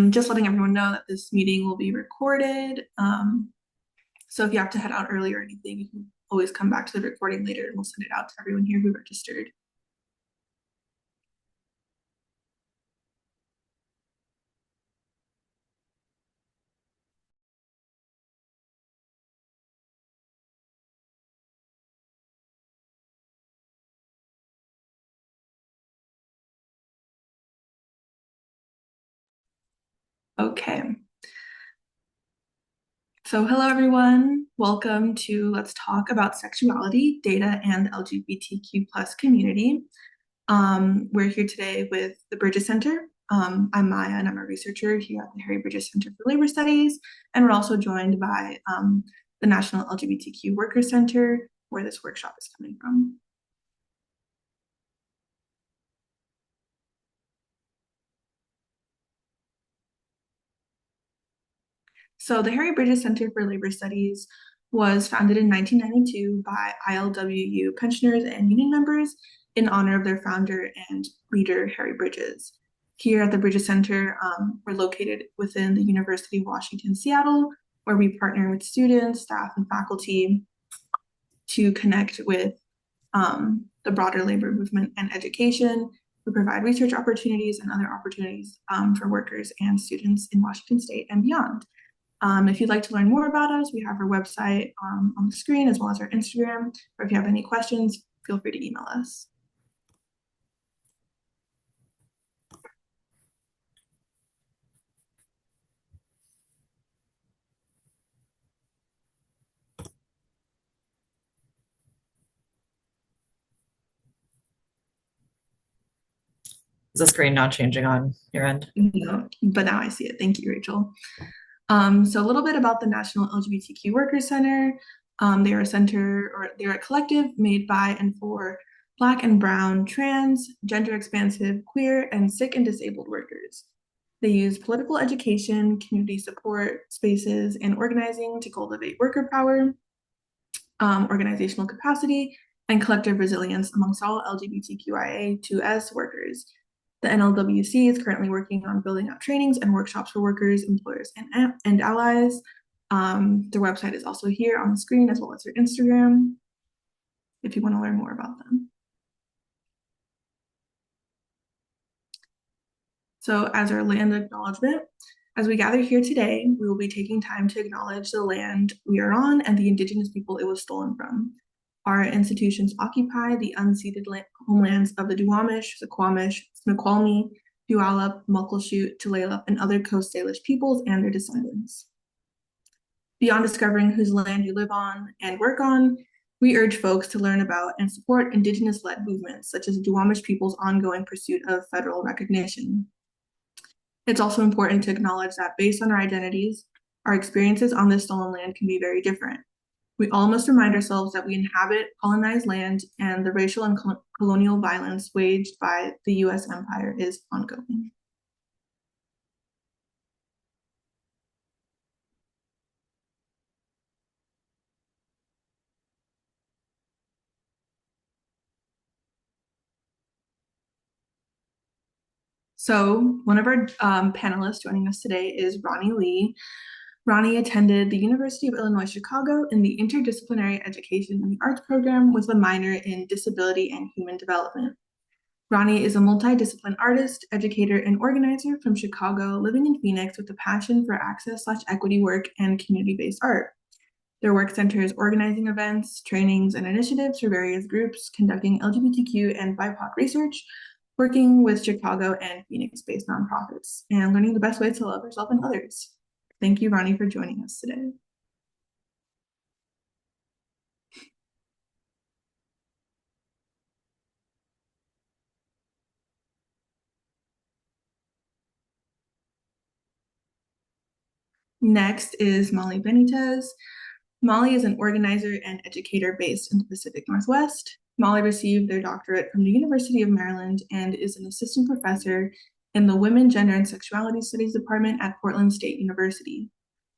Just letting everyone know that this meeting will be recorded. So if you have to head out early or anything, you can always come back to the recording later and we'll send it out to everyone here who registered. Okay. So hello everyone. Welcome to Let's Talk About Sexuality, Data, and LGBTQ plus community. We're here today with the Bridges Center. I'm Maya and I'm a researcher here at the Harry Bridges Center for Labor Studies. And we're also joined by the National LGBTQ Worker Center, where this workshop is coming from. So the Harry Bridges Center for Labor Studies was founded in 1992 by ILWU pensioners and union members in honor of their founder and leader, Harry Bridges. Here at the Bridges Center, we're located within the University of Washington, Seattle, where we partner with students, staff, and faculty to connect with the broader labor movement and education. We provide research opportunities and other opportunities for workers and students in Washington State and beyond. If you'd like to learn more about us, we have our website on the screen as well as our Instagram. Or if you have any questions, feel free to email us. Is the screen not changing on your end? No, but now I see it. Thank you, Rachel. So a little bit about the National LGBTQ Workers Center. They are a center, or they're a collective made by and for Black and Brown, trans, gender-expansive, queer, and sick and disabled workers. They use political education, community support spaces, and organizing to cultivate worker power, organizational capacity, and collective resilience amongst all LGBTQIA2S workers. The NLWC is currently working on building out trainings and workshops for workers, employers, and allies. Their website is also here on the screen, as well as their Instagram, if you want to learn more about them. So as our land acknowledgement, as we gather here today, we will be taking time to acknowledge the land we are on and the Indigenous people it was stolen from. Our institutions occupy the unceded homelands of the Duwamish, Suquamish, Snoqualmie, Puyallup, Muckleshoot, Tulalip, and other Coast Salish peoples and their descendants. Beyond discovering whose land you live on and work on, we urge folks to learn about and support Indigenous-led movements, such as Duwamish people's ongoing pursuit of federal recognition. It's also important to acknowledge that based on our identities, our experiences on this stolen land can be very different. We all must remind ourselves that we inhabit colonized land and the racial and colonial violence waged by the US empire is ongoing. So one of our panelists joining us today is Ronnie Lee. Ronnie attended the University of Illinois Chicago in the Interdisciplinary Education and the Arts program with a minor in Disability and Human Development. Ronnie is a multidisciplinary artist, educator, and organizer from Chicago, living in Phoenix with a passion for access/equity work and community-based art. Their work centers organizing events, trainings, and initiatives for various groups, conducting LGBTQ and BIPOC research, working with Chicago and Phoenix-based nonprofits, and learning the best ways to love yourself and others. Thank you, Ronnie, for joining us today. Next is Molly Benitez. Molly is an organizer and educator based in the Pacific Northwest. Molly received their doctorate from the University of Maryland and is an assistant professor in the Women, Gender, and Sexuality Studies Department at Portland State University.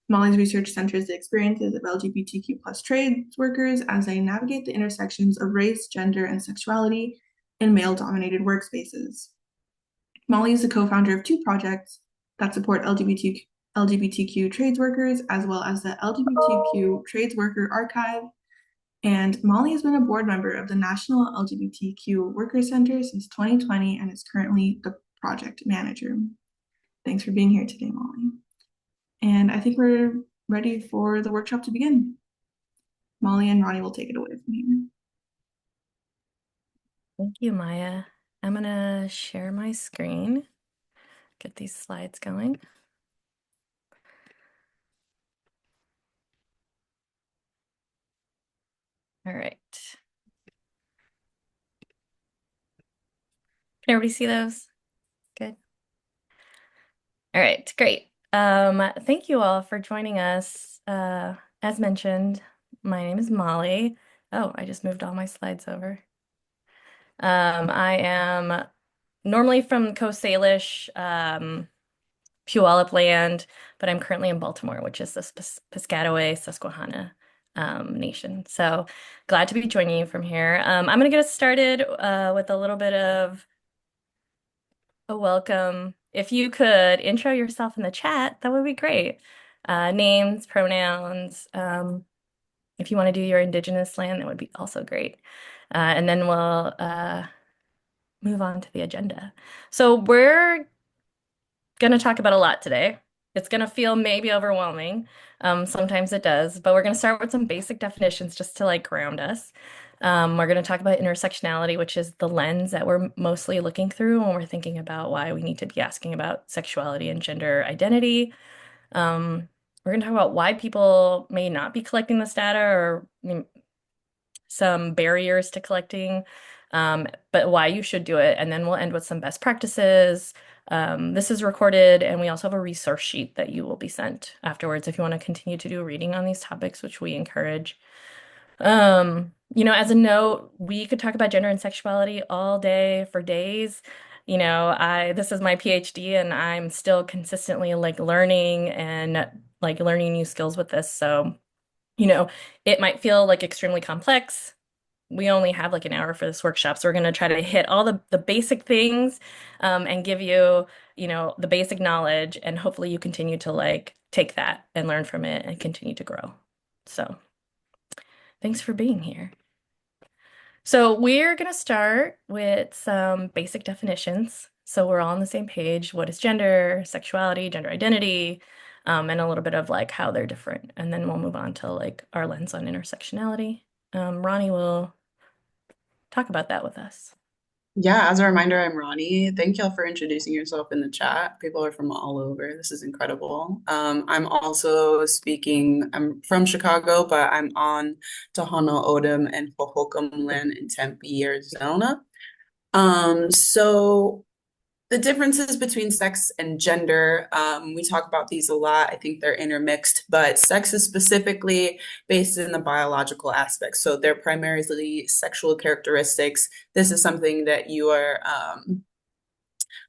Molly's research centers the experiences of LGBTQ plus trades workers as they navigate the intersections of race, gender, and sexuality in male-dominated workspaces. Molly is the co-founder of two projects, that support LGBTQ trades workers, as well as the LGBTQ Trades Worker Archive. And Molly has been a board member of the National LGBTQ Worker Center since 2020 and is currently the project manager. Thanks for being here today, Molly. And I think we're ready for the workshop to begin. Molly and Ronnie will take it away from here. Thank you, Maya. I'm gonna share my screen, get these slides going. All right. Can everybody see those? Good. All right, great. Thank you all for joining us. As mentioned, my name is Molly. Oh, I just moved all my slides over. I am normally from Coast Salish, Puyallup land, but I'm currently in Baltimore, which is the Piscataway Susquehanna nation. So glad to be joining you from here. I'm going to get us started with a little bit of a welcome. If you could intro yourself in the chat, that would be great. Names, pronouns. If you want to do your indigenous land, that would be also great. And then we'll move on to the agenda. So we're going to talk about a lot today. It's going to feel maybe overwhelming. Sometimes it does, but we're going to start with some basic definitions just to like ground us. We're going to talk about intersectionality, which is the lens that we're mostly looking through when we're thinking about why we need to be asking about sexuality and gender identity. We're going to talk about why people may not be collecting this data or some barriers to collecting, but why you should do it. And then we'll end with some best practices. This is recorded, and we also have a resource sheet that you will be sent afterwards if you want to continue to do reading on these topics, which we encourage. As a note, we could talk about gender and sexuality all day for days. This is my PhD, and I'm still consistently like learning and like learning new skills with this. So, it might feel like extremely complex. We only have like an hour for this workshop, so we're going to try to hit all the basic things and give you, the basic knowledge, and hopefully you continue to like take that and learn from it and continue to grow. So thanks for being here. So we're going to start with some basic definitions. So we're all on the same page. What is gender, sexuality, gender identity, and a little bit of like how they're different. And then we'll move on to like our lens on intersectionality. Ronnie will talk about that with us. Yeah, as a reminder, I'm Ronnie. Thank y'all for introducing yourself in the chat. People are from all over. This is incredible. I'm also speaking, I'm from Chicago, but I'm on Tohono O'odham and Hohokam land in Tempe, Arizona. So the differences between sex and gender, we talk about these a lot. I think they're intermixed, but sex is specifically based in the biological aspects. So they're primarily sexual characteristics. This is something that you are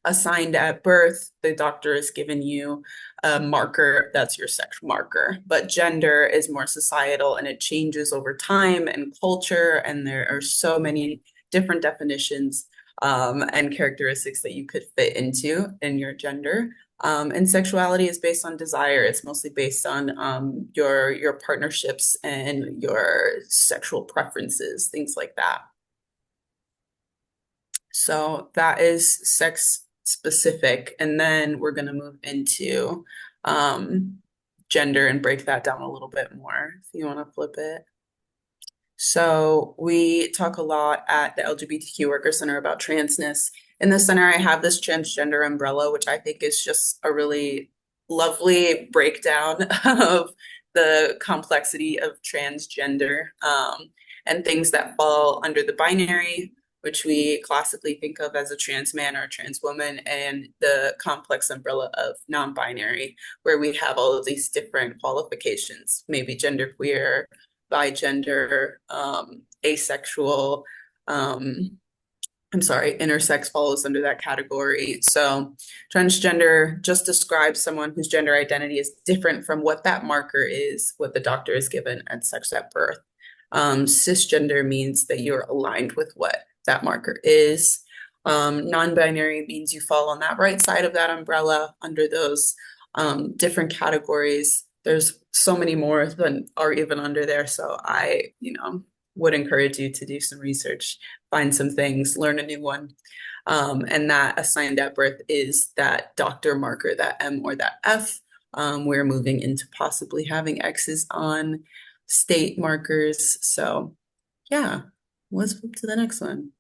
assigned at birth. The doctor has given you a marker, that's your sex marker. But gender is more societal, and it changes over time and culture, and there are so many different definitions and characteristics that you could fit into in your gender. And sexuality is based on desire. It's mostly based on your partnerships and your sexual preferences, things like that. So that is sex specific. And then we're going to move into gender and break that down a little bit more. If you want to flip it. So we talk a lot at the LGBTQ Worker Center about transness. In the center, I have this transgender umbrella, which I think is just a really lovely breakdown of the complexity of transgender and things that fall under the binary, which we classically think of as a trans man or a trans woman, and the complex umbrella of non-binary, where we have all of these different qualifications, maybe genderqueer, bigender, asexual, intersex follows under that category. So transgender just describes someone whose gender identity is different from what that marker is, what the doctor is given at sex at birth. Cisgender means that you're aligned with what that marker is. Non-binary means you fall on that right side of that umbrella under those different categories. There's so many more than are even under there. So I, would encourage you to do some research, find some things, learn a new one. And that assigned at birth is that doctor marker, that M or that F. We're moving into possibly having X's on state markers. So yeah, let's move to the next one.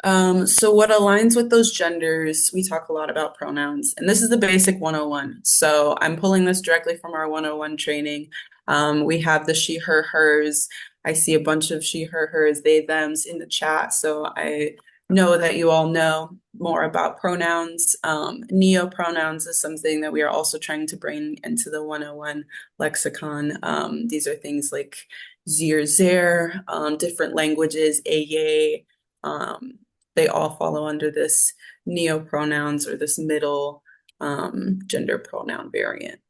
So what aligns with those genders, we talk a lot about pronouns, and this is the basic 101. So I'm pulling this directly from our 101 training. We have the she, her, hers. I see a bunch of she, her, hers, they, thems in the chat. So I know that you all know more about pronouns. Neopronouns is something that we are also trying to bring into the 101 lexicon. These are things like zir, zer, different languages, a, they all follow under this neopronouns or this middle gender pronoun variant.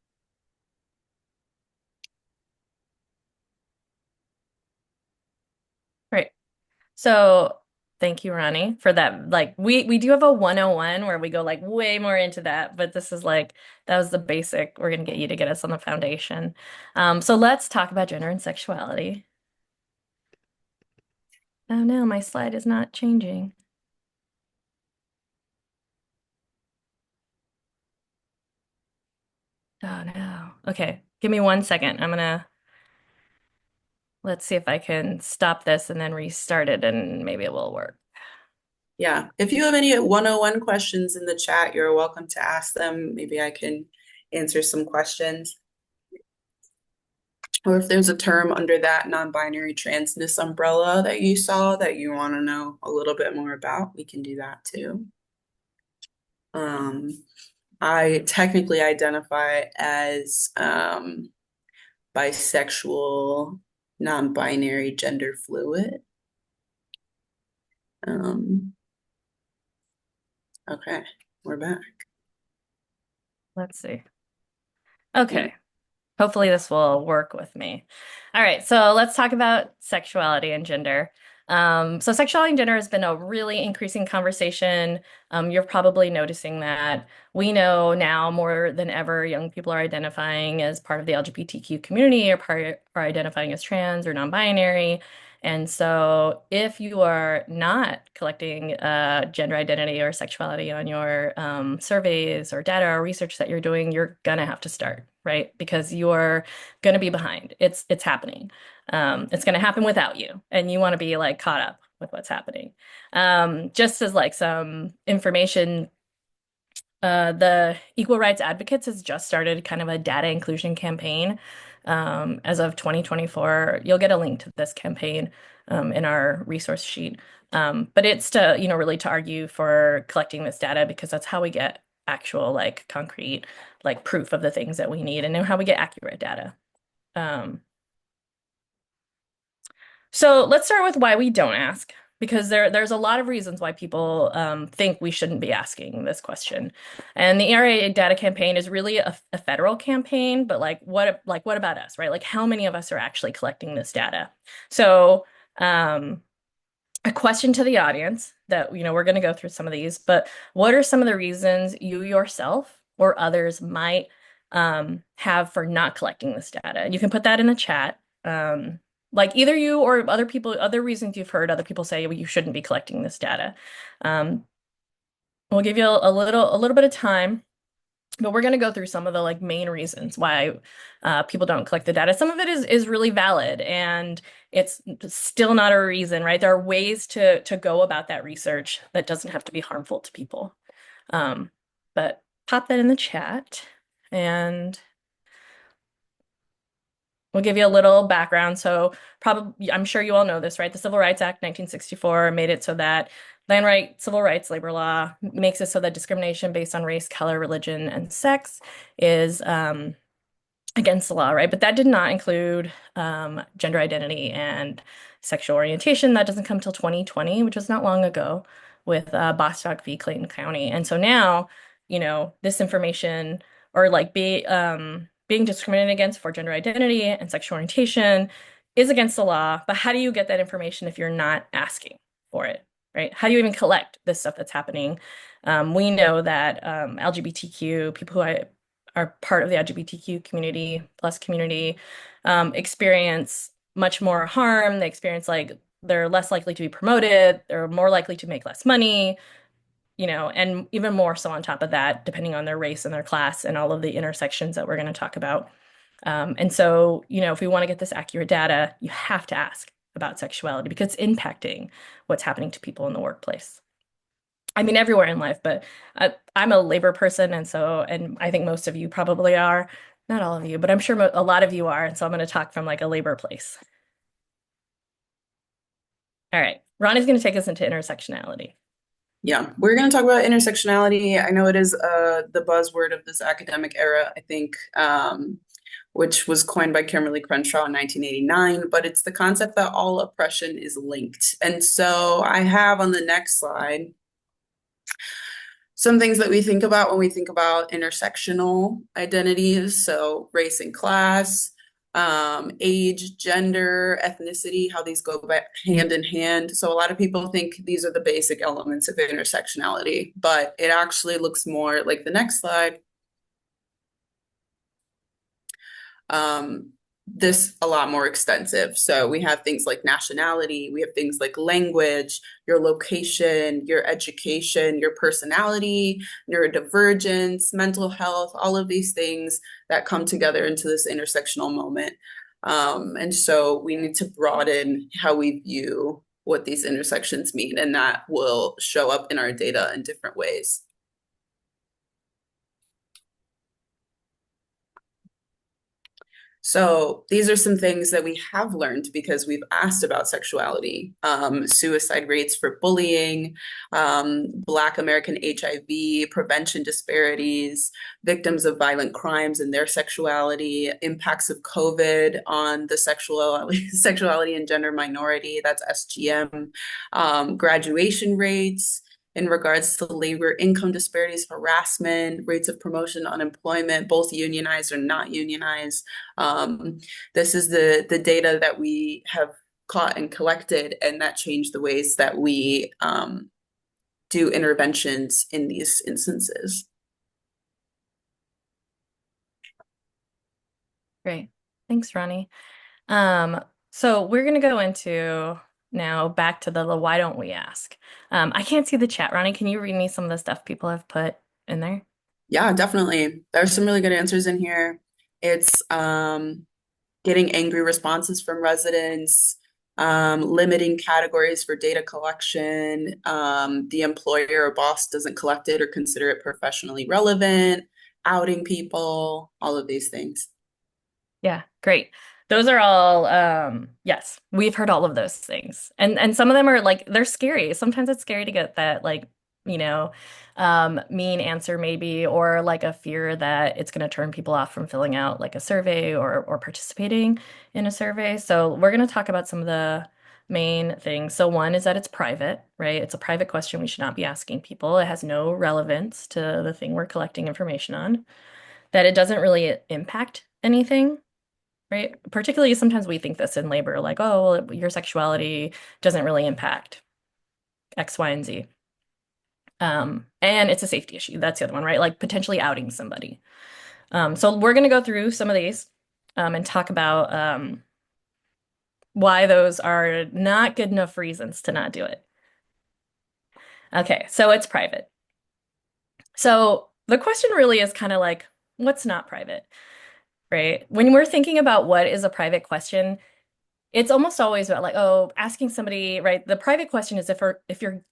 Right. So thank you, Ronnie, for that. Like we do have a 101 where we go like way more into that, but this is like that was the basic. We're gonna get you to get us on the foundation. So let's talk about gender and sexuality. Oh no, my slide is not changing. Oh no. Okay, give me 1 second. Let's see if I can stop this and then restart it and maybe it will work. Yeah, if you have any 101 questions in the chat, you're welcome to ask them. Maybe I can answer some questions. Or if there's a term under that non-binary transness umbrella that you saw that you want to know a little bit more about, we can do that too. I technically identify as bisexual, non-binary, gender fluid. Okay, we're back. Let's see. Okay. Hopefully this will work with me. All right, so let's talk about sexuality and gender. So sexuality and gender has been a really increasing conversation. You're probably noticing that we know now more than ever young people are identifying as part of the LGBTQ community or are identifying as trans or non-binary. And so if you are not collecting gender identity or sexuality on your surveys or data or research that you're doing, you're gonna have to start, right? Because you're gonna be behind. It's happening. It's gonna happen without you, and you want to be like caught up with what's happening. Just as like some information, the Equal Rights Advocates has just started kind of a data inclusion campaign as of 2024. You'll get a link to this campaign in our resource sheet. But it's to, really to argue for collecting this data because that's how we get actual like concrete like proof of the things that we need and how we get accurate data. So let's start with why we don't ask, because there's a lot of reasons why people think we shouldn't be asking this question. And the ERA data campaign is really a federal campaign, but like what about us, right? Like how many of us are actually collecting this data? So a question to the audience that, we're going to go through some of these, but what are some of the reasons you yourself or others might have for not collecting this data? And you can put that in the chat. Like either you or other people, other reasons you've heard other people say, well, you shouldn't be collecting this data. We'll give you a little bit of time, but we're going to go through some of the like main reasons why people don't collect the data. Some of it is really valid, and it's still not a reason, right? There are ways to go about that research that doesn't have to be harmful to people. But pop that in the chat, and we'll give you a little background. So probably, I'm sure you all know this, right? The Civil Rights Act 1964 made it so that land right, civil rights, labor law makes it so that discrimination based on race, color, religion, and sex is against the law, right? But that did not include gender identity and sexual orientation. That doesn't come till 2020, which was not long ago, with Bostock v. Clayton County. And so now, this information or like being discriminated against for gender identity and sexual orientation is against the law. But how do you get that information if you're not asking? for it, right? How do you even collect this stuff that's happening? We know that LGBTQ, people who are part of the LGBTQ community, plus community, experience much more harm. They experience like they're less likely to be promoted, they're more likely to make less money, and even more so on top of that, depending on their race and their class and all of the intersections that we're going to talk about. And so, if we want to get this accurate data, you have to ask about sexuality because it's impacting what's happening to people in the workplace. I mean, everywhere in life, but I'm a labor person, and I think most of you probably are. Not all of you, but I'm sure a lot of you are. And so I'm going to talk from like a labor place. All right, Ronnie's going to take us into intersectionality. Yeah, we're going to talk about intersectionality. I know it is the buzzword of this academic era, I think, which was coined by Kimberly Crenshaw in 1989, but it's the concept that all oppression is linked. And so I have on the next slide some things that we think about when we think about intersectional identities. So race and class, age, gender, ethnicity, how these go back hand in hand. So a lot of people think these are the basic elements of intersectionality, but it actually looks more like the next slide. This a lot more extensive. So we have things like nationality, we have things like language, your location, your education, your personality, neurodivergence, mental health, all of these things that come together into this intersectional moment. And so we need to broaden how we view what these intersections mean, and that will show up in our data in different ways. So these are some things that we have learned because we've asked about sexuality, suicide rates for bullying, Black American HIV, prevention disparities, victims of violent crimes and their sexuality, impacts of COVID on the sexuality and gender minority, that's SGM, graduation rates, in regards to labor income disparities, harassment, rates of promotion, unemployment, both unionized or not unionized. This is the data that we have caught and collected, and that changed the ways that we do interventions in these instances. Great. Thanks, Ronnie. So we're going to go into now back to the why don't we ask. I can't see the chat. Ronnie, can you read me some of the stuff people have put in there? Yeah, definitely. There's some really good answers in here. It's getting angry responses from residents, limiting categories for data collection, the employer or boss doesn't collect it or consider it professionally relevant, outing people, all of these things. Yeah, great. Those are all, yes, we've heard all of those things. And some of them are like, they're scary. Sometimes it's scary to get that mean answer maybe, or like a fear that it's going to turn people off from filling out like a survey or participating in a survey. So we're going to talk about some of the main things. So one is that it's private, right? It's a private question we should not be asking people. It has no relevance to the thing we're collecting information on. That it doesn't really impact anything, right? Particularly sometimes we think this in labor, like, oh, well, your sexuality doesn't really impact X, Y, and Z. And it's a safety issue. That's the other one, right? Like potentially outing somebody. So we're going to go through some of these and talk about why those are not good enough reasons to not do it. Okay, so it's private. So the question really is kind of like, what's not private, right? When we're thinking about what is a private question, it's almost always about like, oh, asking somebody, right? The private question is if you're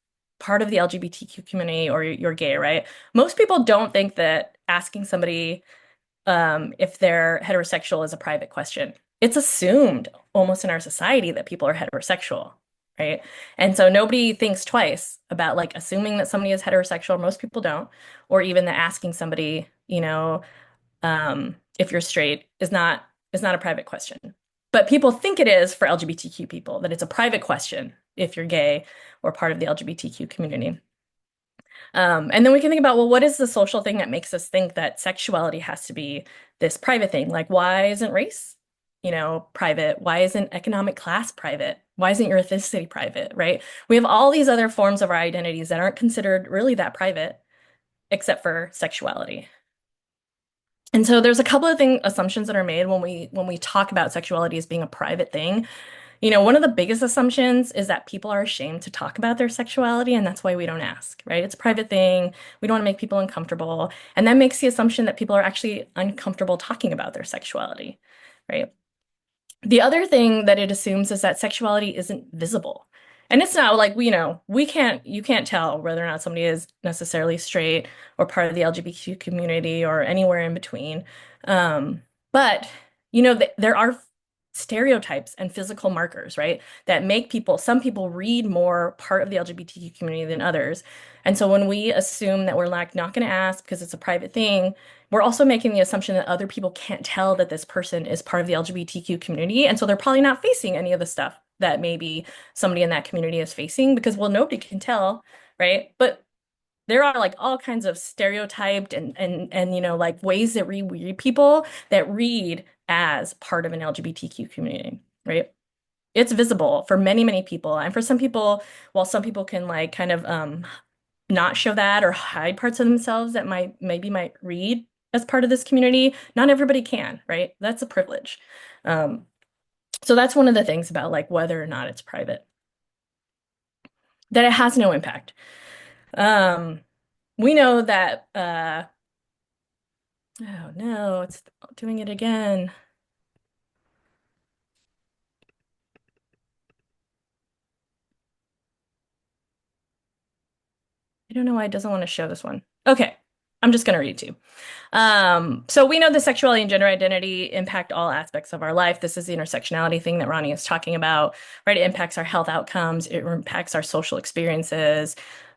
part of the LGBTQ community or you're gay, right? Most people don't think that asking somebody if they're heterosexual is a private question. It's assumed almost in our society that people are heterosexual, right? And so nobody thinks twice about like assuming that somebody is heterosexual. Most people don't, or even that asking somebody, if you're straight is not a private question. But people think it is for LGBTQ people, that it's a private question if you're gay or part of the LGBTQ community. And then we can think about, well, what is the social thing that makes us think that sexuality has to be this private thing? Like, why isn't race, private? Why isn't economic class private? Why isn't your ethnicity private, right? We have all these other forms of our identities that aren't considered really that private, except for sexuality. And so there's a couple of assumptions that are made when we talk about sexuality as being a private thing. One of the biggest assumptions is that people are ashamed to talk about their sexuality, and that's why we don't ask, right? It's a private thing. We don't want to make people uncomfortable. And that makes the assumption that people are actually uncomfortable talking about their sexuality, right? The other thing that it assumes is that sexuality isn't visible. And it's not like, you can't tell whether or not somebody is necessarily straight or part of the LGBTQ community or anywhere in between. But, there are stereotypes and physical markers, right, that make some people read more part of the LGBTQ community than others. And so when we assume that we're like not going to ask because it's a private thing, we're also making the assumption that other people can't tell that this person is part of the LGBTQ community. And so they're probably not facing any of the stuff that maybe somebody in that community is facing because, well, nobody can tell, right? But there are like all kinds of stereotyped and like ways that we read people that read as part of an LGBTQ community, right? It's visible for many, many people. And for some people, while some people can like kind of not show that or hide parts of themselves that might read as part of this community, not everybody can, right? That's a privilege. So that's one of the things about like whether or not it's private, that it has no impact. We know that, oh no, it's doing it again. I don't know why it doesn't want to show this one. Okay, I'm just going to read it to you. So we know that sexuality and gender identity impact all aspects of our life. This is the intersectionality thing that Ronnie is talking about, right? It impacts our health outcomes. It impacts our social experiences,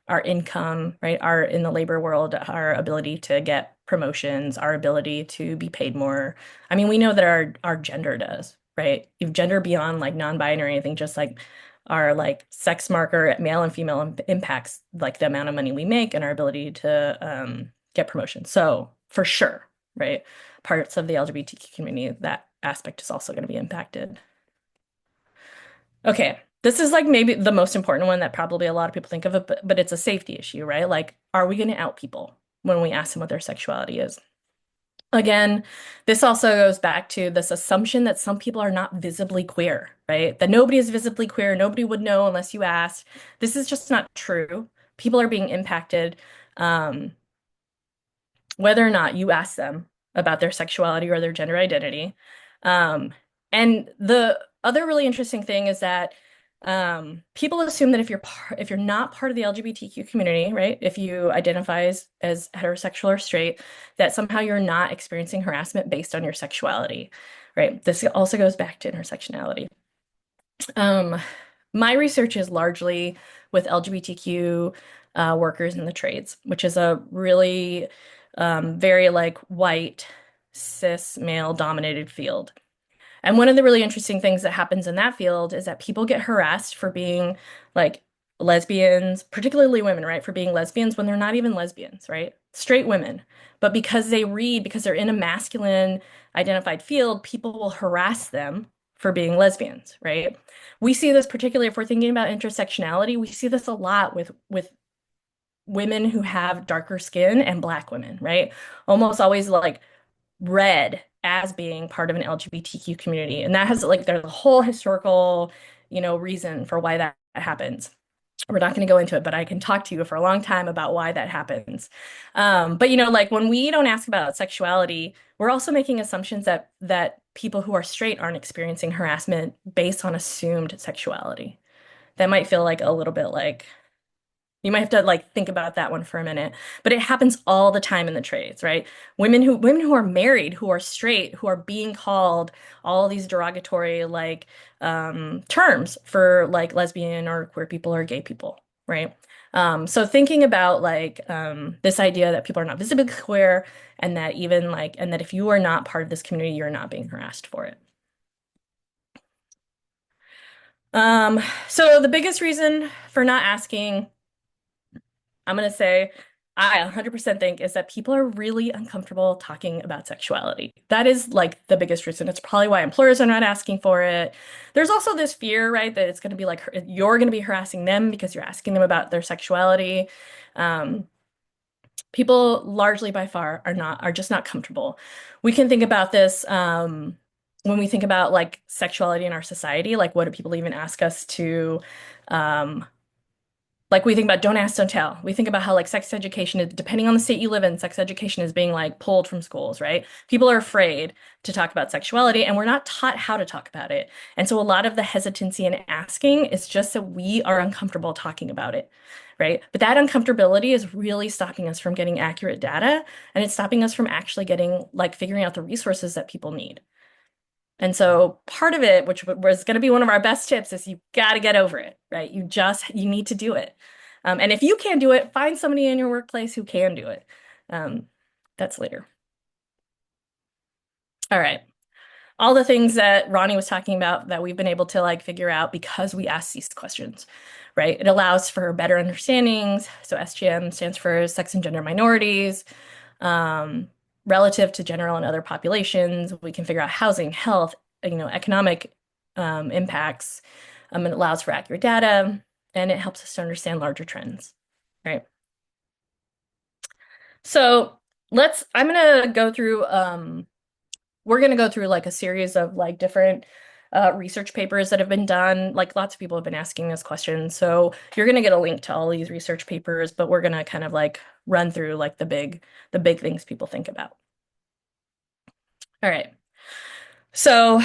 our income, right? In the labor world, our ability to get promotions, our ability to be paid more. I mean, we know that our gender does, right? If gender beyond like non-binary, I think just like our like sex marker, male and female, impacts like the amount of money we make and our ability to get promotions. So for sure, right? Parts of the LGBTQ community, that aspect is also going to be impacted. Okay, this is like maybe the most important one that probably a lot of people think of it, but it's a safety issue, right? Like, are we going to out people when we ask them what their sexuality is? Again, this also goes back to this assumption that some people are not visibly queer, right? That nobody is visibly queer. Nobody would know unless you asked. This is just not true. People are being impacted, whether or not you ask them about their sexuality or their gender identity. And the other really interesting thing is that people assume that if you're not part of the LGBTQ community, right? If you identify as heterosexual or straight, that somehow you're not experiencing harassment based on your sexuality, right? This also goes back to intersectionality. My research is largely with LGBTQ workers in the trades, which is a really very like white, cis, male dominated field. And one of the really interesting things that happens in that field is that people get harassed for being like lesbians, particularly women, right? For being lesbians when they're not even lesbians, right? Straight women. But because they're in a masculine identified field, people will harass them for being lesbians, right? We see this particularly if we're thinking about intersectionality, we see this a lot with women who have darker skin and Black women, right? Almost always like read as being part of an LGBTQ community. And that has like there's a whole historical, reason for why that happens. We're not going to go into it, but I can talk to you for a long time about why that happens. But like when we don't ask about sexuality, we're also making assumptions that people who are straight aren't experiencing harassment based on assumed sexuality. That might feel like a little bit like you might have to like think about that one for a minute, but it happens all the time in the trades, right? Women who are married, who are straight, who are being called all these derogatory like terms for like lesbian or queer people or gay people, right? So thinking about like this idea that people are not visibly queer and that if you are not part of this community, you're not being harassed for it. So the biggest reason for not asking, I'm going to say I 100% think is that people are really uncomfortable talking about sexuality. That is like the biggest reason. It's probably why employers are not asking for it. There's also this fear, right, that it's going to be like you're going to be harassing them because you're asking them about their sexuality. Um, People largely by far are just not comfortable. We can think about this when we think about like sexuality in our society, like what do people even ask us to um, like we think about don't ask, don't tell. We think about how like sex education is, depending on the state you live in, sex education is being like pulled from schools, right? People are afraid to talk about sexuality and we're not taught how to talk about it. And so a lot of the hesitancy in asking is just that we are uncomfortable talking about it, right? But that uncomfortability is really stopping us from getting accurate data and it's stopping us from actually getting like figuring out the resources that people need. And so part of it, which was going to be one of our best tips, is you got to get over it, right? You need to do it. And if you can't do it, find somebody in your workplace who can do it. That's later. All right. All the things that Ronnie was talking about that we've been able to like figure out because we ask these questions, right? It allows for better understandings. So SGM stands for sex and gender minorities. Relative to general and other populations, we can figure out housing, health, economic impacts. It allows for accurate data, and it helps us to understand larger trends, right? So I'm gonna go through, we're gonna go through like a series of like different research papers that have been done. Like lots of people have been asking this question. So you're gonna get a link to all these research papers, but we're gonna kind of like run through like the big things people think about. All right. So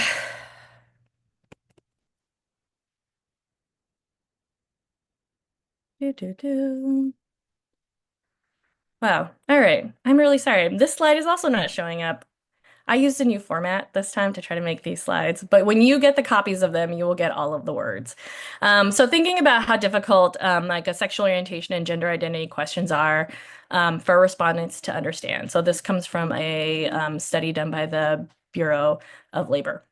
wow. All right. I'm really sorry. This slide is also not showing up. I used a new format this time to try to make these slides, but when you get the copies of them, you will get all of the words. So thinking about how difficult like a sexual orientation and gender identity questions are for respondents to understand. So this comes from a study done by the Bureau of Labor.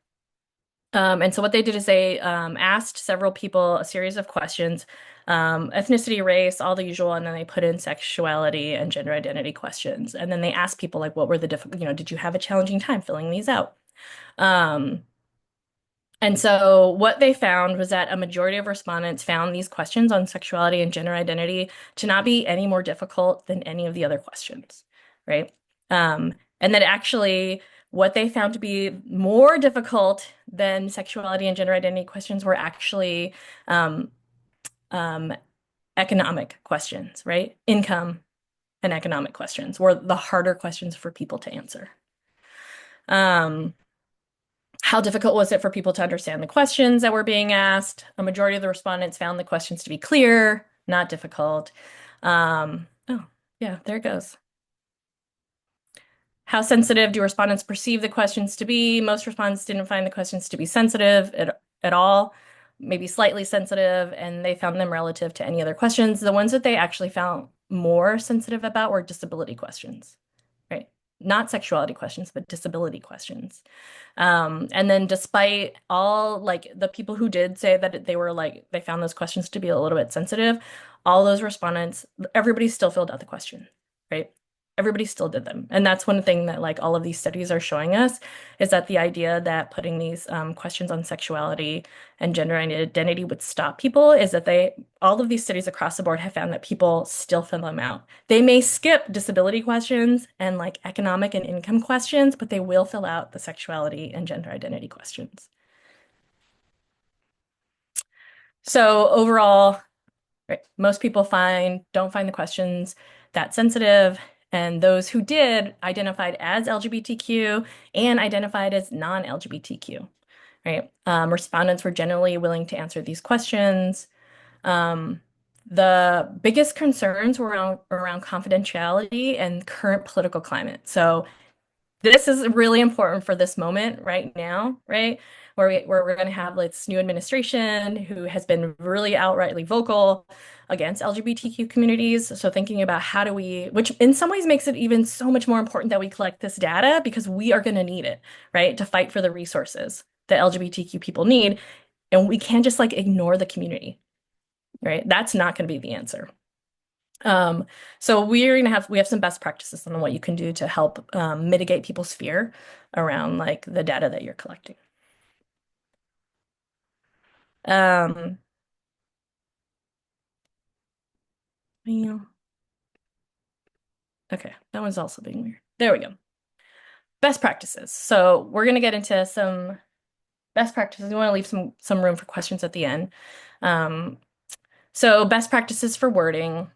And so what they did is they asked several people a series of questions, ethnicity, race, all the usual, and then they put in sexuality and gender identity questions. And then they asked people like, what were the difficult, did you have a challenging time filling these out? And so what they found was that a majority of respondents found these questions on sexuality and gender identity to not be any more difficult than any of the other questions, right? And that actually what they found to be more difficult than sexuality and gender identity questions were actually economic questions, right? Income and economic questions were the harder questions for people to answer. How difficult was it for people to understand the questions that were being asked? A majority of the respondents found the questions to be clear, not difficult. Oh, yeah, there it goes. How sensitive do respondents perceive the questions to be? Most respondents didn't find the questions to be sensitive at all, maybe slightly sensitive, and they found them relative to any other questions. The ones that they actually found more sensitive about were disability questions, right? Not sexuality questions, but disability questions. And then despite all like the people who did say that they found those questions to be a little bit sensitive, all those respondents, everybody still filled out the question, right? Everybody still did them. And that's one thing that like all of these studies are showing us is that the idea that putting these questions on sexuality and gender identity would stop people is that all of these studies across the board have found that people still fill them out. They may skip disability questions and like economic and income questions, but they will fill out the sexuality and gender identity questions. So overall, right, most people don't find the questions that sensitive. And those who did identified as LGBTQ and identified as non-LGBTQ, right? Respondents were generally willing to answer these questions. The biggest concerns were around confidentiality and current political climate. So this is really important for this moment right now, right? Where we're going to have this new administration who has been really outrightly vocal against LGBTQ communities. So thinking about which in some ways makes it even so much more important that we collect this data because we are going to need it, right? To fight for the resources that LGBTQ people need. And we can't just like ignore the community, right? That's not going to be the answer. So we have some best practices on what you can do to help mitigate people's fear around like the data that you're collecting. Um, yeah. Okay, that one's also being weird. There we go. Best practices. So we're gonna get into some best practices. We want to leave some room for questions at the end. Um, so best practices for wording.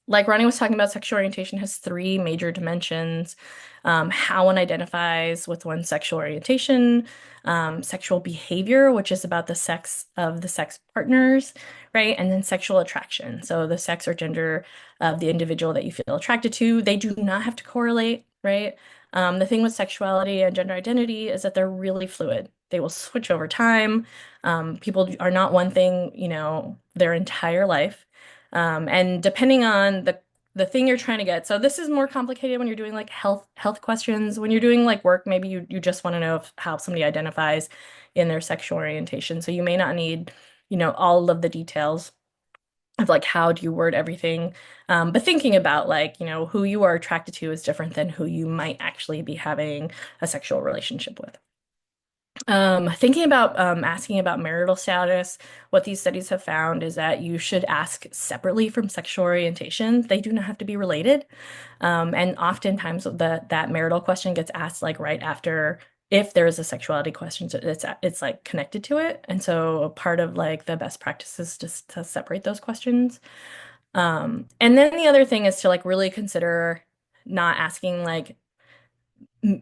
Like Ronnie was talking about, sexual orientation has three major dimensions. How one identifies with one's sexual orientation, sexual behavior, which is about the sex of the sex partners, right? And then sexual attraction. So the sex or gender of the individual that you feel attracted to, they do not have to correlate, right? The thing with sexuality and gender identity is that they're really fluid. They will switch over time. People are not one thing, their entire life. And depending on the thing you're trying to get. So this is more complicated when you're doing like health questions. When you're doing like work, maybe you just want to know how somebody identifies in their sexual orientation. So you may not need, all of the details of like how do you word everything. But thinking about like, who you are attracted to is different than who you might actually be having a sexual relationship with. Thinking about asking about marital status, what these studies have found is that you should ask separately from sexual orientation. They do not have to be related. And oftentimes that marital question gets asked like right after if there is a sexuality question, so it's like connected to it. And so part of like the best practices just to separate those questions. And then the other thing is to like really consider not asking like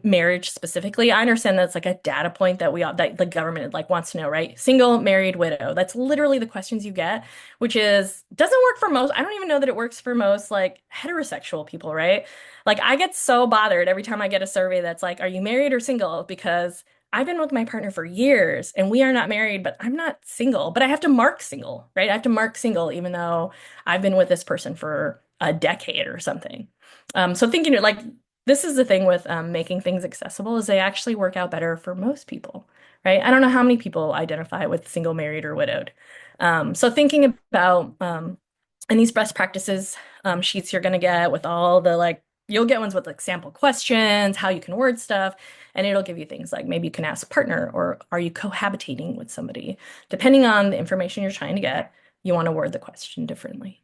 marriage specifically. I understand that's like a data point that the government like wants to know, right? Single, married, widow. That's literally the questions you get, which is doesn't work for most. I don't even know that it works for most like heterosexual people, right? Like I get so bothered every time I get a survey that's like, are you married or single? Because I've been with my partner for years and we are not married, but I'm not single, but I have to mark single, right? I have to mark single even though I've been with this person for a decade or something. So thinking like this is the thing with making things accessible is they actually work out better for most people, right? I don't know how many people identify with single, married, or widowed. So thinking about and these best practices sheets you're going to get with all the like, you'll get ones with like sample questions, how you can word stuff, and it'll give you things like maybe you can ask partner or are you cohabitating with somebody? Depending on the information you're trying to get, you want to word the question differently.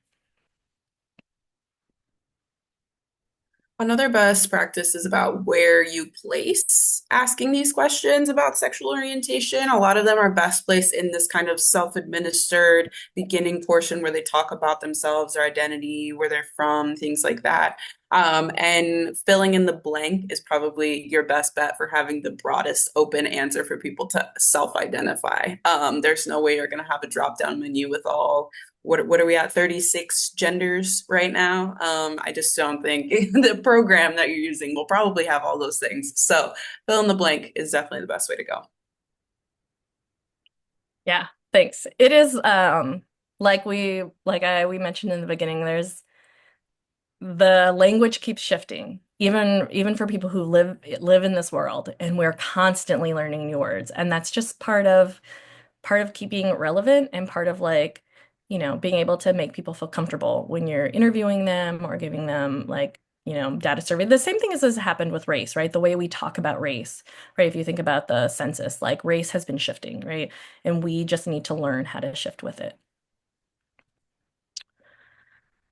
Another best practice is about where you place asking these questions about sexual orientation. A lot of them are best placed in this kind of self-administered beginning portion where they talk about themselves, their identity, where they're from, things like that. And filling in the blank is probably your best bet for having the broadest open answer for people to self-identify. There's no way you're going to have a drop-down menu with all what are we at 36 genders right now. I just don't think the program that you're using will probably have all those things. So fill in the blank is definitely the best way to go. Yeah, thanks. It is we mentioned in the beginning, there's the language keeps shifting, even for people who live in this world, and we're constantly learning new words. And that's just part of keeping it relevant and part of like, being able to make people feel comfortable when you're interviewing them or giving them like, data survey. The same thing as has happened with race, right? The way we talk about race, right? If you think about the census, like race has been shifting, right? And we just need to learn how to shift with it.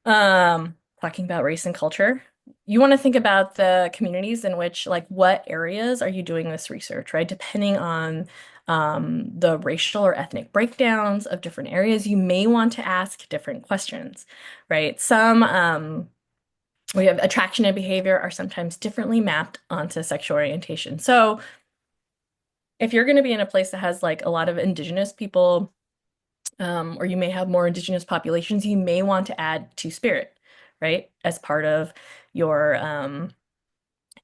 Talking about race and culture, you want to think about the communities in which, like, what areas are you doing this research, right? Depending on the racial or ethnic breakdowns of different areas, you may want to ask different questions, right? We have attraction and behavior are sometimes differently mapped onto sexual orientation. So if you're going to be in a place that has like a lot of indigenous people, or you may have more indigenous populations, you may want to add two-spirit, right, as part of your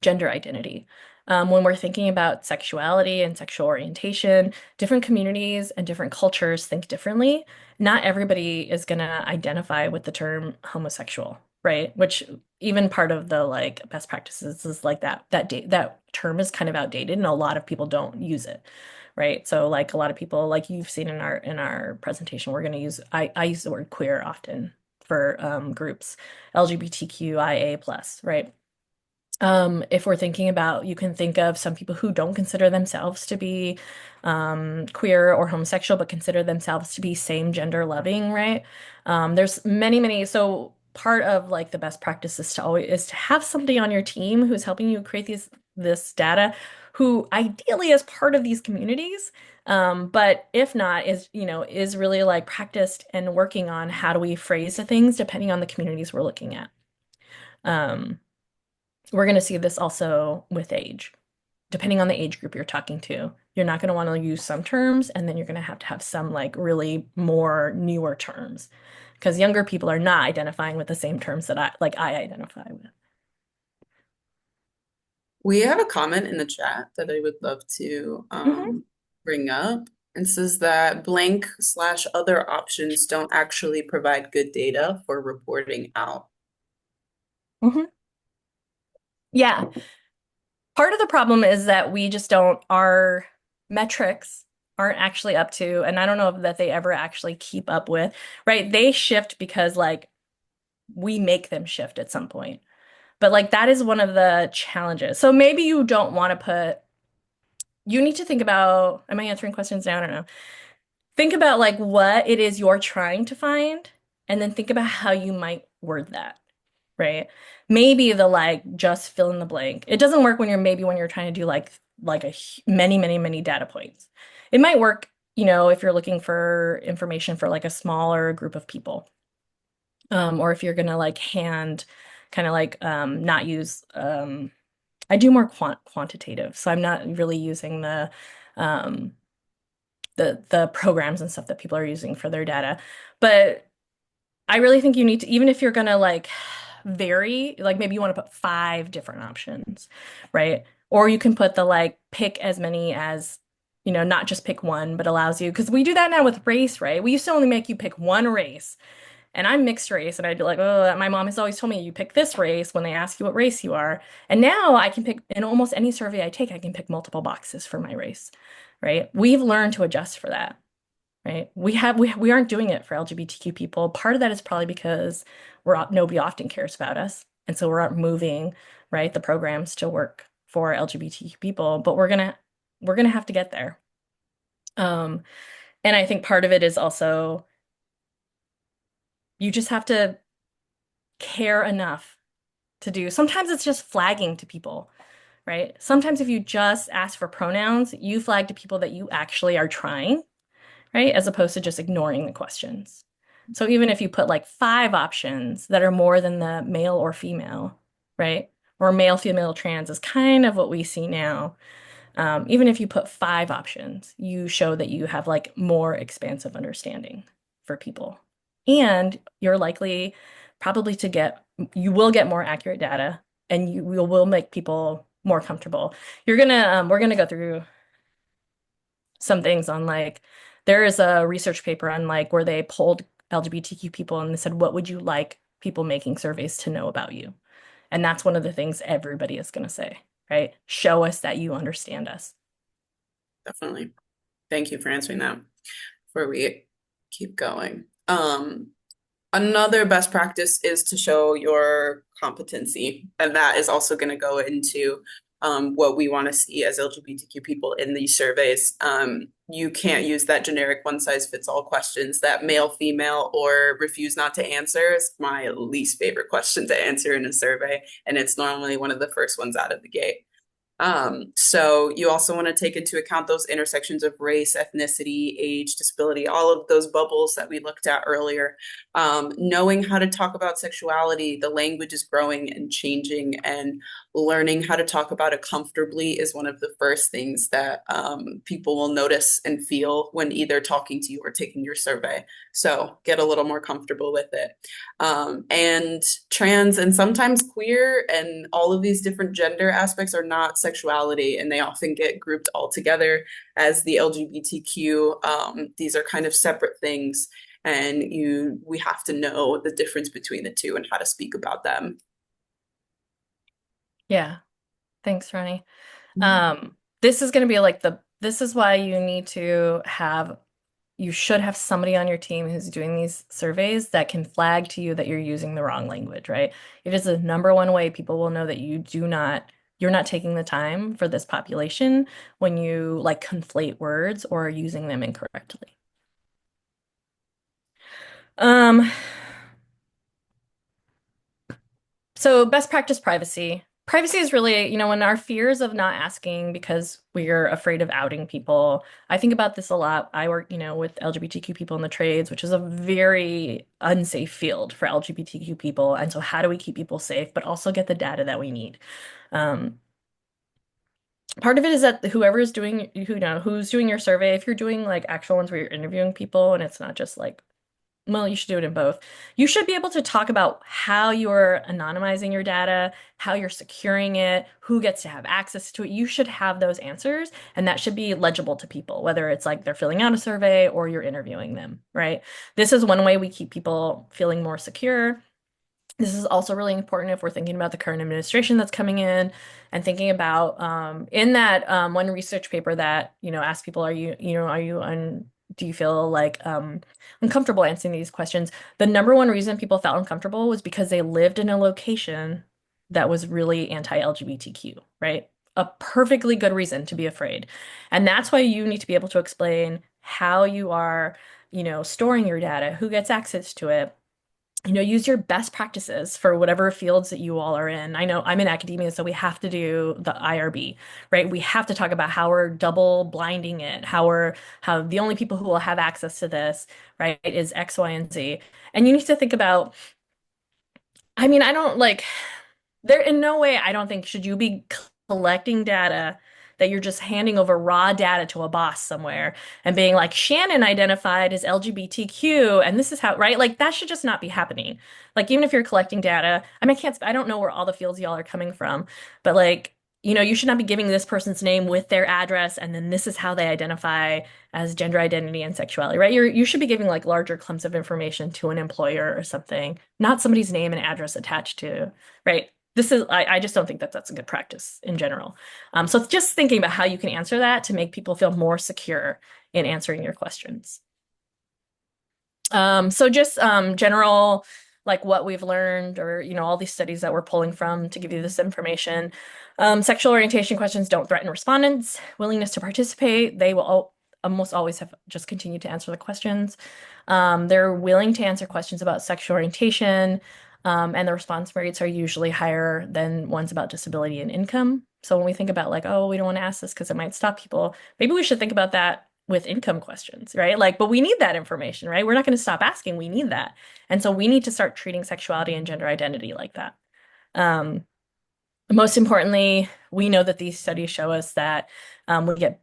gender identity. When we're thinking about sexuality and sexual orientation, different communities and different cultures think differently. Not everybody is going to identify with the term homosexual, right? Which even part of the like best practices is like that term is kind of outdated and a lot of people don't use it. Right. So like a lot of people, like you've seen in our presentation, we're going to use I use the word queer often groups, LGBTQIA+, right? If we're thinking about, you can think of some people who don't consider themselves to be queer or homosexual, but consider themselves to be same gender loving, right? There's many, so part of like the best practice is to have somebody on your team who's helping you create this data, who ideally is part of these communities. But if not, is really like practiced and working on how do we phrase the things depending on the communities we're looking at. We're going to see this also with age. Depending on the age group you're talking to, you're not going to want to use some terms, and then you're going to have some like really more newer terms, because younger people are not identifying with the same terms that I identify with. We have a comment in the chat that I would love to bring up. It says that blank/other options don't actually provide good data for reporting out. Yeah. Part of the problem is that we just don't, our metrics aren't actually up to, and I don't know that they ever actually keep up with, right? They shift because like we make them shift at some point. But like that is one of the challenges. So maybe you don't want to you need to think about, am I answering questions now? I don't know. Think about like what it is you're trying to find, and then think about how you might word that, right? Maybe the like just fill in the blank. It doesn't work when you're trying to do like many data points. It might work, if you're looking for information for like a smaller group of people. Or if you're gonna like not use I do more quantitative, so I'm not really using um the programs and stuff that people are using for their data. But I really think you need to, even if you're gonna like vary, like maybe you want to put 5 different options, right? Or you can put the like pick as many as, not just pick one, but allows you, because we do that now with race, right? We used to only make you pick one race. And I'm mixed race, and I'd be like, oh, my mom has always told me you pick this race when they ask you what race you are. And now I can pick, in almost any survey I take, I can pick multiple boxes for my race, right? We've learned to adjust for that, right? We aren't doing it for LGBTQ people. Part of that is probably because nobody often cares about us, and so we're not moving, right, the programs to work for LGBTQ people. But we're gonna have to get there. And I think part of it is also you just have to care enough to do. Sometimes it's just flagging to people, right? Sometimes if you just ask for pronouns, you flag to people that you actually are trying, right? As opposed to just ignoring the questions. So even if you put like 5 options that are more than the male or female, right? Or male, female, trans is kind of what we see now. Even if you put 5 options, you show that you have like more expansive understanding for people. And you're likely probably you will get more accurate data, and you will make people more comfortable. We're gonna go through some things on like, there is a research paper on like where they polled LGBTQ people and they said, what would you like people making surveys to know about you? And that's one of the things everybody is gonna say, right? Show us that you understand us. Definitely. Thank you for answering that before we keep going. Another best practice is to show your competency, and that is also going to go into what we want to see as LGBTQ people in these surveys. You can't use that generic one-size-fits-all questions, that male, female, or refuse not to answer is my least favorite question to answer in a survey, and it's normally one of the first ones out of the gate. So you also want to take into account those intersections of race, ethnicity, age, disability, all of those bubbles that we looked at earlier. Knowing how to talk about sexuality, the language is growing and changing, and learning how to talk about it comfortably is one of the first things that people will notice and feel when either talking to you or taking your survey. So get a little more comfortable with it. And trans and sometimes queer and all of these different gender aspects are not sexuality, and they often get grouped all together as the LGBTQ. These are kind of separate things, and we have to know the difference between the two and how to speak about them. Yeah. Thanks, Ronnie. This is going to be like this is why you need to have you should have somebody on your team who's doing these surveys that can flag to you that you're using the wrong language, right? It is the number one way people will know that you're not taking the time for this population when you like conflate words or are using them incorrectly. Um, So best practice privacy. Privacy is really, when our fears of not asking because we're afraid of outing people. I think about this a lot. I work, with LGBTQ people in the trades, which is a very unsafe field for LGBTQ people. And so how do we keep people safe, but also get the data that we need? Um, Part of it is that whoever is doing, who's doing your survey, if you're doing like actual ones where you're interviewing people and it's not just like, well, you should do it in both. You should be able to talk about how you're anonymizing your data, how you're securing it, who gets to have access to it. You should have those answers, and that should be legible to people, whether it's like they're filling out a survey or you're interviewing them, right? This is one way we keep people feeling more secure. This is also really important if we're thinking about the current administration that's coming in and thinking about in that one research paper that, asked people, do you feel like uncomfortable answering these questions? The number one reason people felt uncomfortable was because they lived in a location that was really anti-LGBTQ, right? A perfectly good reason to be afraid. And that's why you need to be able to explain how you are, storing your data, who gets access to it, use your best practices for whatever fields that you all are in. I know I'm in academia, so we have to do the IRB, right? We have to talk about how we're double blinding it, how the only people who will have access to this, right, is X, Y, and Z. And you need to think about, I don't like, there in no way, I don't think, should you be collecting data that you're just handing over raw data to a boss somewhere and being like, Shannon identified as LGBTQ, and this is how, right? Like that should just not be happening. Like even if you're collecting data, I don't know where all the fields y'all are coming from, but like, you should not be giving this person's name with their address, and then this is how they identify as gender identity and sexuality, right? You should be giving like larger clumps of information to an employer or something, not somebody's name and address attached to, right? I just don't think that that's a good practice in general. So just thinking about how you can answer that to make people feel more secure in answering your questions. So just general, like what we've learned or, all these studies that we're pulling from to give you this information. Sexual orientation questions don't threaten respondents' willingness to participate. They will almost always have just continued to answer the questions. They're willing to answer questions about sexual orientation, and the response rates are usually higher than ones about disability and income. So when we think about like, oh, we don't want to ask this because it might stop people, maybe we should think about that with income questions, right? Like, but we need that information, right? We're not going to stop asking. We need that. And so we need to start treating sexuality and gender identity like that. Most importantly, we know that these studies show us that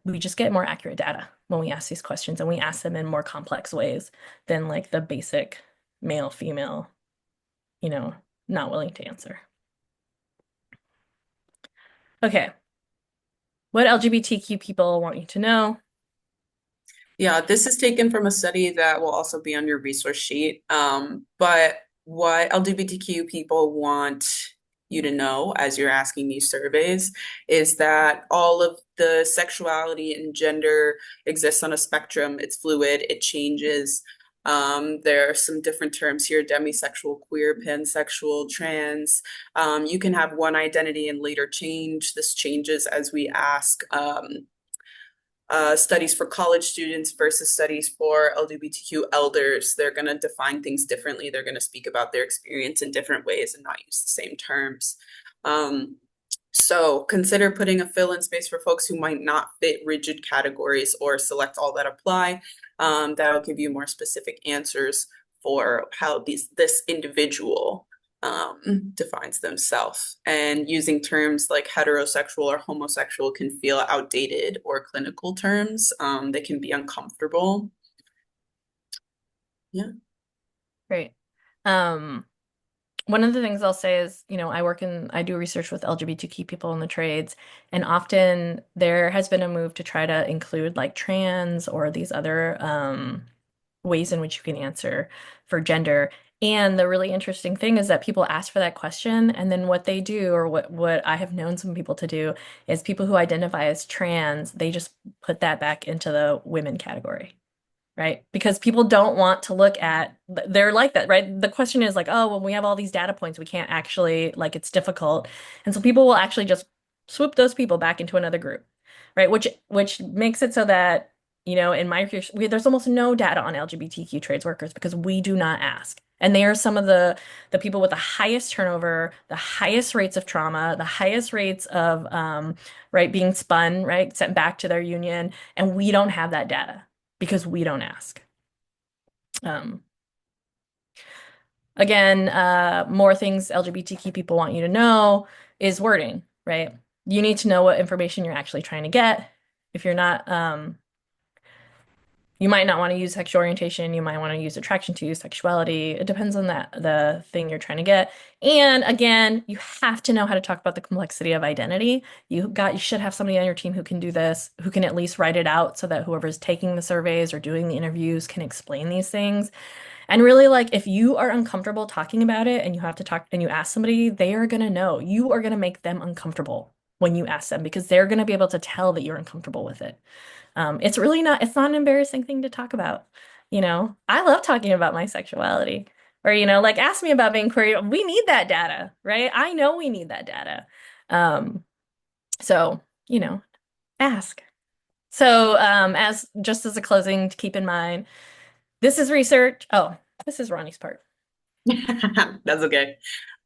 we just get more accurate data when we ask these questions, and we ask them in more complex ways than like the basic male, female, not willing to answer. Okay. What LGBTQ people want you to know? Yeah, this is taken from a study that will also be on your resource sheet. But what LGBTQ people want you to know as you're asking these surveys is that all of the sexuality and gender exists on a spectrum. It's fluid, it changes. There are some different terms here: demisexual, queer, pansexual, trans. You can have one identity and later change. This changes as we ask. Studies for college students versus studies for LGBTQ elders. They're going to define things differently. They're going to speak about their experience in different ways and not use the same terms. So consider putting a fill-in space for folks who might not fit rigid categories, or select all that apply. That'll give you more specific answers for how this individual defines themselves. And using terms like heterosexual or homosexual can feel outdated, or clinical terms. They can be uncomfortable. Yeah. Great. One of the things I'll say is, I do research with LGBTQ people in the trades, and often there has been a move to try to include like trans or these other ways in which you can answer for gender. And the really interesting thing is that people ask for that question, and then what they do, or what I have known some people to do, is people who identify as trans, they just put that back into the women category. right? Because people don't want to look at, they're like that, right? The question is like, oh, when we have all these data points, we can't actually, like, it's difficult. And so people will actually just swoop those people back into another group, right? Which makes it so that, in my research, there's almost no data on LGBTQ trades workers because we do not ask. And they are some of the people with the highest turnover, the highest rates of trauma, the highest rates of, right, being spun, right, sent back to their union. And we don't have that data because we don't ask. Um, again, more things LGBTQ people want you to know is wording, right? You need to know what information you're actually trying to get. If you're not, you might not want to use sexual orientation. You might want to use attraction to sexuality. It depends on the thing you're trying to get. And again, you have to know how to talk about the complexity of identity. You should have somebody on your team who can do this, who can at least write it out so that whoever's taking the surveys or doing the interviews can explain these things. And really, like, if you are uncomfortable talking about it and you have to talk and you ask somebody, they are going to know. You are going to make them uncomfortable when you ask them because they're going to be able to tell that you're uncomfortable with it. It's not an embarrassing thing to talk about. I love talking about my sexuality. Or, like, ask me about being queer. We need that data, right? I know we need that data. So, ask. So, as a closing to keep in mind, this is research. Oh, this is Ronnie's part. That's okay.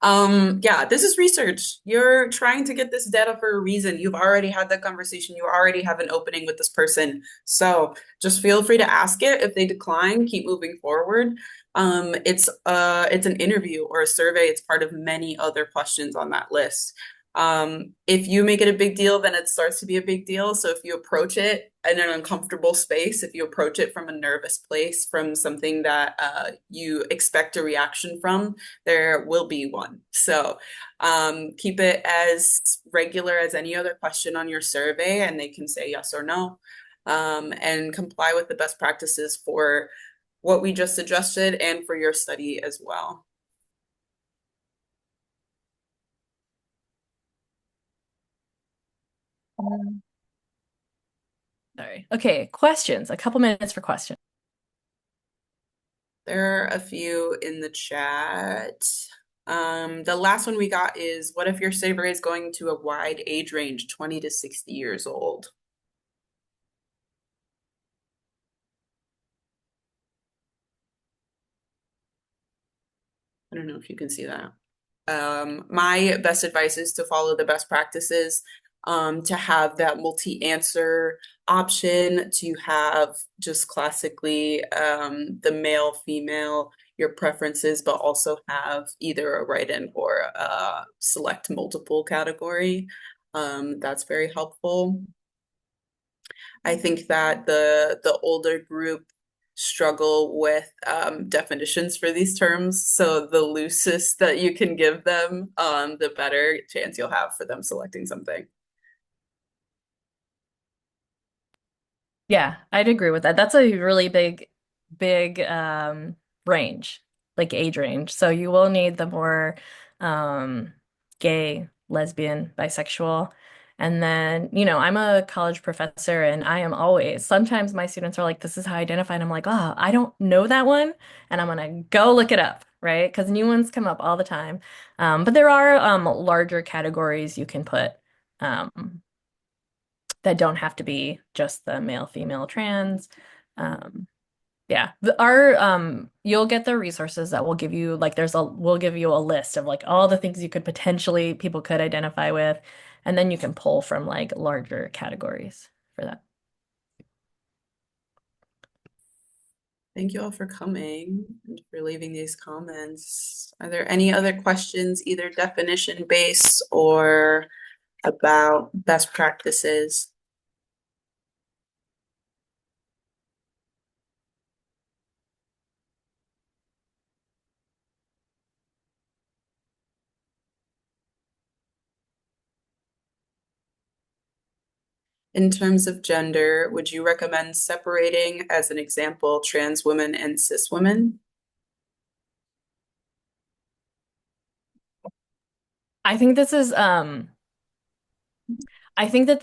Yeah, this is research. You're trying to get this data for a reason. You've already had that conversation. You already have an opening with this person. So just feel free to ask it. If they decline, keep moving forward. It's an interview or a survey. It's part of many other questions on that list. If you make it a big deal, then it starts to be a big deal. So if you approach it in an uncomfortable space, if you approach it from a nervous place, from something that you expect a reaction from, there will be one. So keep it as regular as any other question on your survey, and they can say yes or no, and comply with the best practices for what we just suggested and for your study as well. Sorry. Okay, questions. A couple minutes for questions. There are a few in the chat. The last one we got is, what if your survey is going to a wide age range, 20 to 60 years old? I don't know if you can see that. My best advice is to follow the best practices, to have that multi-answer option, to have just classically the male, female, your preferences, but also have either a write-in or a select multiple category. That's very helpful. I think that the older group struggle with definitions for these terms. So the loosest that you can give them, the better chance you'll have for them selecting something. Yeah, I'd agree with that. That's a really big range, like age range. So you will need the more gay, lesbian, bisexual. And then, I'm a college professor and I am always, sometimes my students are like, this is how I identify. And I'm like, oh, I don't know that one. And I'm gonna go look it up, right? Because new ones come up all the time. But there are larger categories you can put. That don't have to be just the male, female, trans. Um, yeah, you'll get the resources that will give you like we'll give you a list of like all the things you could potentially people could identify with, and then you can pull from like larger categories for that. Thank you all for coming and for leaving these comments. Are there any other questions, either definition based or about best practices? In terms of gender, would you recommend separating, as an example, trans women and cis women? I think this is I think that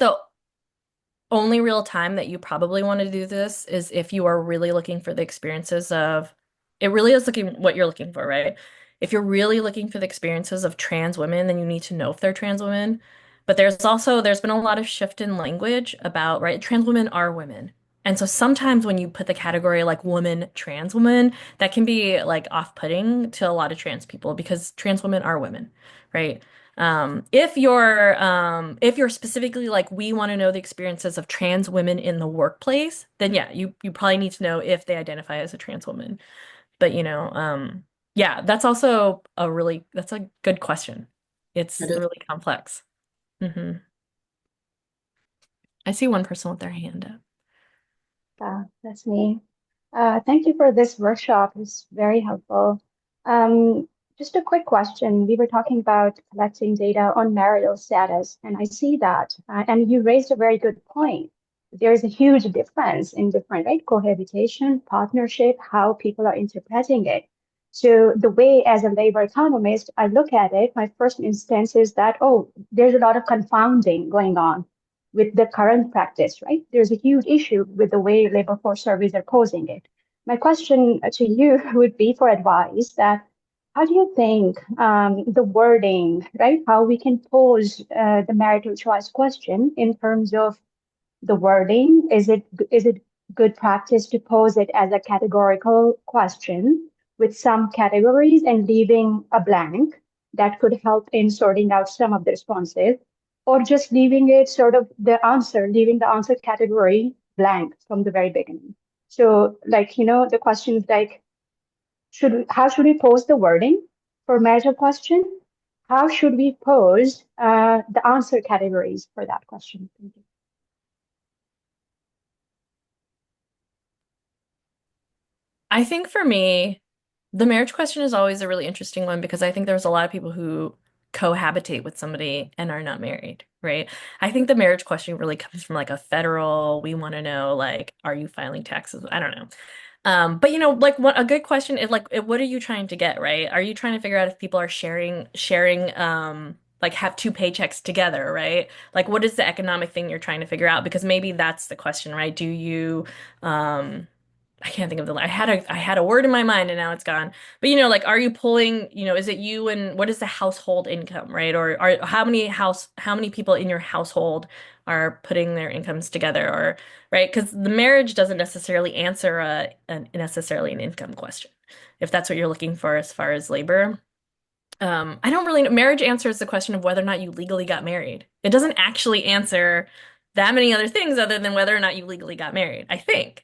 only real time that you probably want to do this is if you are really looking for the experiences of, it really is looking what you're looking for, right? If you're really looking for the experiences of trans women, then you need to know if they're trans women. But there's been a lot of shift in language about, right? Trans women are women. And so sometimes when you put the category like woman, trans woman, that can be like off-putting to a lot of trans people because trans women are women, right? If you're specifically like we want to know the experiences of trans women in the workplace, then yeah, you probably need to know if they identify as a trans woman. But yeah, that's a good question. It's It is. really complex. I see one person with their hand up. That's me. Thank you for this workshop. It's very helpful. Um, just a quick question. We were talking about collecting data on marital status, and I see that. And you raised a very good point. There's a huge difference in different, right? Cohabitation, partnership, how people are interpreting it. So the way, as a labor economist, I look at it, my first instance is that, oh, there's a lot of confounding going on with the current practice, right? There's a huge issue with the way labor force surveys are posing it. My question to you would be for advice that how do you think the wording, right? How we can pose the marital choice question in terms of the wording? Is it good practice to pose it as a categorical question with some categories and leaving a blank that could help in sorting out some of the responses, or just leaving it sort of leaving the answer category blank from the very beginning? So, like, the question is like, how should we pose the wording for marital question? How should we pose the answer categories for that question? Thank you. I think for me, the marriage question is always a really interesting one because I think there's a lot of people who cohabitate with somebody and are not married, right? I think the marriage question really comes from like a federal, we want to know, like, are you filing taxes? I don't know. But like what a good question is like, what are you trying to get, right? Are you trying to figure out if people are sharing, like have two paychecks together, right? Like, what is the economic thing you're trying to figure out? Because maybe that's the question, right? Do you, I can't think of I had a word in my mind and now it's gone. But like are you pulling, is it you and what is the household income, right? Or are how many people in your household are putting their incomes together or right? Because the marriage doesn't necessarily answer necessarily an income question. If that's what you're looking for as far as labor. I don't really know. Marriage answers the question of whether or not you legally got married. It doesn't actually answer that many other things other than whether or not you legally got married, I think.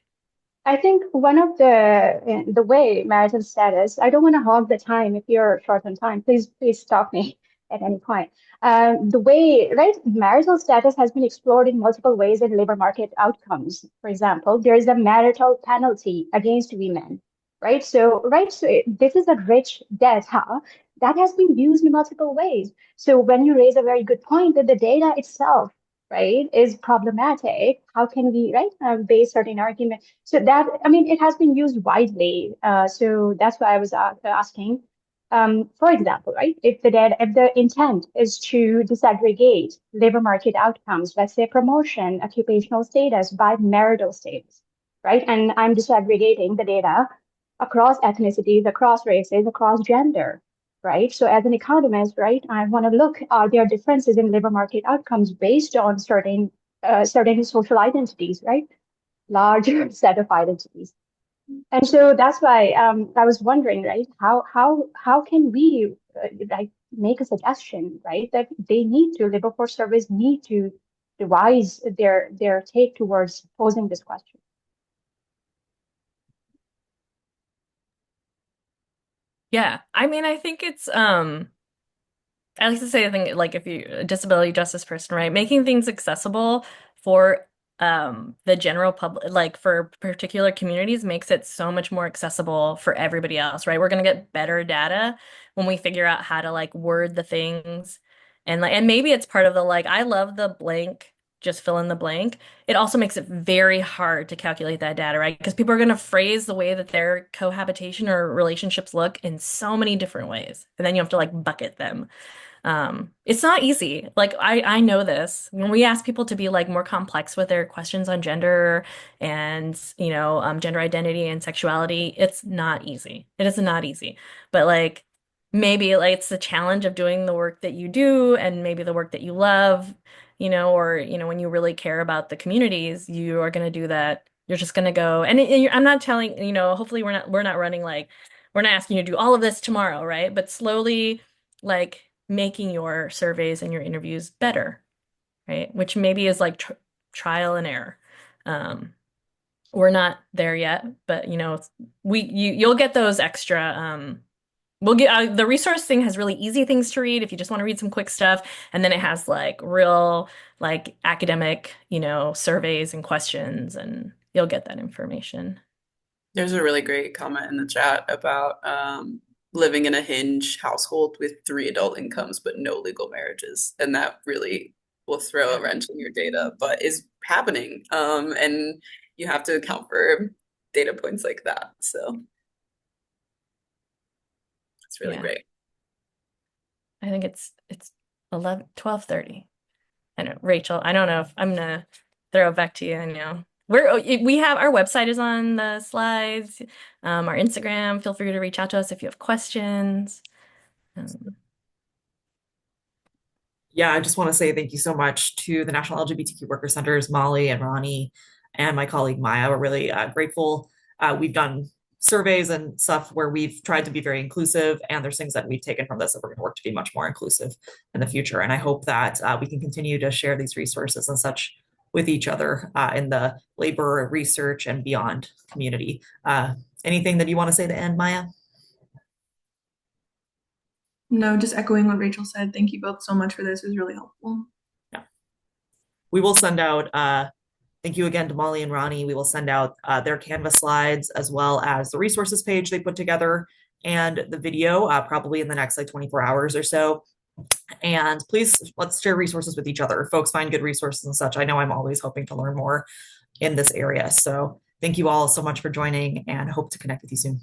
I think one of the way marital status, I don't want to hog the time. If you're short on time, please stop me at any point. The way, right, marital status has been explored in multiple ways in labor market outcomes. For example, there is a marital penalty against women, right? This is a rich data that has been used in multiple ways. So when you raise a very good point that the data itself, right, is problematic, how can we, right, base certain argument? So that, I mean, it has been used widely. So that's why I was asking. For example, right, if the intent is to disaggregate labor market outcomes, let's say promotion, occupational status by marital status, right, and I'm disaggregating the data across ethnicities, across races, across gender, right? So as an economist, right, I want to look, are there differences in labor market outcomes based on certain social identities, right? Larger set of identities. And so that's why I was wondering, right, how can we like make a suggestion, right, that labor force service need to revise their take towards posing this question. Yeah. I mean, I think it's I like to say I think like if you a disability justice person, right? Making things accessible for the general public, like for particular communities makes it so much more accessible for everybody else, right? We're gonna get better data when we figure out how to like word the things and maybe it's part of the like I love the blank, just fill in the blank. It also makes it very hard to calculate that data, right? Because people are gonna phrase the way that their cohabitation or relationships look in so many different ways. And then you have to like bucket them. It's not easy. Like I know this. When we ask people to be like more complex with their questions on gender and, gender identity and sexuality, it's not easy. It is not easy. But like maybe like it's the challenge of doing the work that you do and maybe the work that you love, or when you really care about the communities, you are going to do that. You're just going to go and I'm not telling, hopefully we're not running like we're not asking you to do all of this tomorrow, right? But slowly like making your surveys and your interviews better, right? Which maybe is like trial and error. We're not there yet, but you'll get those extra. We'll get the resource thing has really easy things to read if you just want to read some quick stuff, and then it has like real like academic, surveys and questions, and you'll get that information. There's a really great comment in the chat about living in a hinge household with 3 adult incomes but no legal marriages, and that really will throw a wrench in your data, but is happening. And you have to account for data points like that. So it's really Yeah. great. I think it's 12:30. I know, Rachel, I don't know if I'm gonna throw it back to you. We have our website is on the slides, our Instagram. Feel free to reach out to us if you have questions. Yeah, I just want to say thank you so much to the National LGBTQ Worker Centers, Molly and Ronnie, and my colleague Maya. We're really grateful. We've done surveys and stuff where we've tried to be very inclusive, and there's things that we've taken from this that we're going to work to be much more inclusive in the future. And I hope that we can continue to share these resources and such with each other in the labor, research, and beyond community. Anything that you want to say to end, Maya? No, just echoing what Rachel said. Thank you both so much for this. It was really helpful. Yeah. We will send out, thank you again to Molly and Ronnie. We will send out their Canvas slides as well as the resources page they put together and the video probably in the next like 24 hours or so. And please, let's share resources with each other. Folks find good resources and such. I know I'm always hoping to learn more in this area. So thank you all so much for joining and hope to connect with you soon.